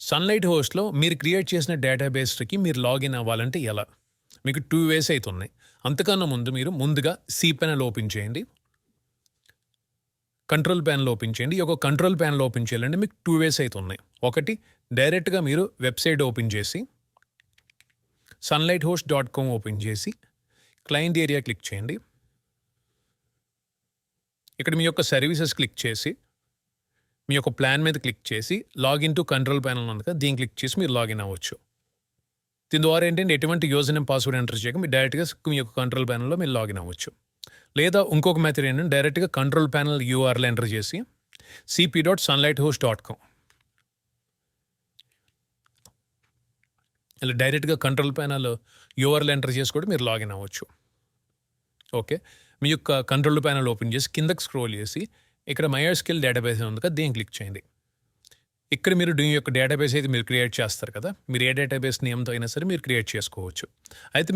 Sunlight హోస్ట్‌లో మీరు create చేసిన డేటాబేస్‌కి మీరు లాగిన్ అవ్వాలంటే ఎలా? మీకు 2 వేస్ అయితే ఉన్నాయి. అంతకన్నా మీరు ముందుగా cPanel ఓపెన్ చేయండి. కంట్రోల్ ప్యానెల్ ఓపెన్ చేయండి. ఈ యొక్క కంట్రోల్ ప్యానెల్ ఓపెన్ చేయాలంటే మీకు 2 వేస్ అయితే ఉన్నాయి. ఒకటి డైరెక్ట్‌గా మీరు వెబ్‌సైట్ ఓపెన్ చేసి sunlighthost.com ఓపెన్ చేసి క్లయింట్ ఏరియా క్లిక్ చేయండి. ఇక్కడ మీ యొక్క సర్వీసెస్ క్లిక్ చేసి మీ యొక్క ప్లాన్ మీద క్లిక్ చేసి లాగిన్ టు కంట్రోల్ ప్యానెల్ ఉంది కదా! దీన్ని క్లిక్ చేసి మీరు లాగిన్ అవ్వచ్చు. దీని ద్వారా ఏంటంటే ఎటువంటి యూజర్ నేమ్, పాస్వర్డ్ ఎంటర్ చేయక మీరు డైరెక్ట్‌గా మీ యొక్క కంట్రోల్ ప్యానెల్‌లో మీరు లాగిన్ అవ్వచ్చు. లేదా ఇంకొక మెథడ్ ఏంటంటే డైరెక్ట్‌గా కంట్రోల్ ప్యానెల్ యూఆర్ఎల్ ఎంటర్ చేసి cp.sunlighthost.com ఇలా డైరెక్ట్‌గా కంట్రోల్ ప్యానెల్ యూఆర్ఎల్ ఎంటర్ చేసి కూడా మీరు లాగిన్ అవ్వచ్చు. ఓకే. మీ యొక్క కంట్రోల్ ప్యానెల్ ఓపెన్ చేసి కిందకి స్క్రోల్ చేసి ఇక్కడ MySQL డేటాబేస్ ఉంది కదా! దీన్ని క్లిక్ చేయండి. ఇక్కడ మీరు మీ యొక్క డేటాబేస్ అయితే మీరు క్రియేట్ చేస్తారు కదా! మీరు ఏ డేటాబేస్ నేమ్‌తో అయినా సరే మీరు క్రియేట్ చేసుకోవచ్చు. అయితే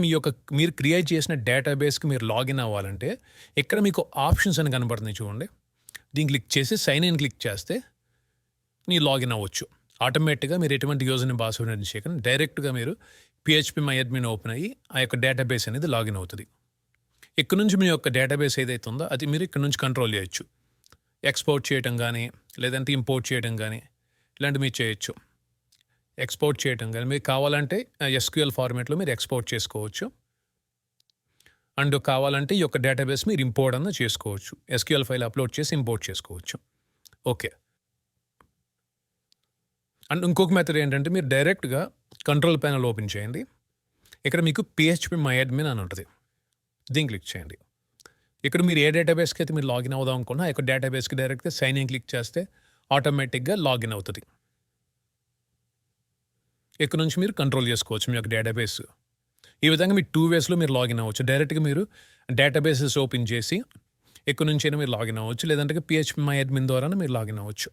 మీరు క్రియేట్ చేసిన డేటాబేస్‌కి మీరు లాగిన్ అవ్వాలంటే ఇక్కడ మీకు ఆప్షన్స్ అని కనబడుతున్నాయి చూడండి. దీన్ని క్లిక్ చేసి సైన్ ఇన్ క్లిక్ చేస్తే మీరు లాగిన్ అవ్వచ్చు. ఆటోమేటిక్‌గా మీరు ఎటువంటి యూజర్ నేమ్, పాస్వర్డ్ ఎంటర్ చేయకుండా డైరెక్ట్‌గా మీరు phpMyAdmin ఓపెన్ అయ్యి ఆ యొక్క డేటాబేస్ అనేది లాగిన్ అవుతది. ఇక్కడ నుంచి మీ యొక్క డేటాబేస్ ఏదైతే ఉందో అది మీరు ఇక్కడ నుంచి కంట్రోల్ చేయొచ్చు. ఎక్స్‌పోర్ట్ చేయటం గానీ, లేదంటే ఇంపోర్ట్ చేయడం గానీ ఇలాంటివి మీరు చేయొచ్చు. ఎక్స్‌పోర్ట్ చేయటం గానీ మీకు కావాలంటే SQL ఫార్మాట్‌లో మీరు ఎక్స్‌పోర్ట్ చేసుకోవచ్చు. అండ్ కావాలంటే ఈ యొక్క డేటాబేస్ మీరు ఇంపోర్ట్ అన్నా చేసుకోవచ్చు. SQL ఫైల్ అప్‌లోడ్ చేసి ఇంపోర్ట్ చేసుకోవచ్చు. ఓకే. అండ్ ఇంకొక మెథడ్ ఏంటంటే మీరు డైరెక్ట్‌గా కంట్రోల్ ప్యానెల్ ఓపెన్ చేయండి. ఇక్కడ మీకు phpMyAdmin అని ఉంటది. దీన్ని క్లిక్ చేయండి. ఇక్కడ మీరు ఏ డేటాబేస్‌కి అయితే మీరు లాగిన్ అవుదాం అనుకున్నా ఆ యొక్క డేటాబేస్‌కి డైరెక్ట్‌గా సైన్ ఇన్ క్లిక్ చేస్తే ఆటోమేటిక్‌గా లాగిన్ అవుతది. ఇక్కడ నుంచి మీరు కంట్రోల్ చేసుకోవచ్చు మీ యొక్క డేటాబేస్. ఈ విధంగా మీరు 2 వేస్‌లో మీరు లాగిన్ అవ్వచ్చు. డైరెక్ట్‌గా మీరు డేటాబేసెస్ ఓపెన్ చేసి ఇక్కడ నుంచైనా మీరు లాగిన్ అవ్వచ్చు. లేదంటే phpMyAdmin ద్వారానే మీరు లాగిన్ అవ్వచ్చు.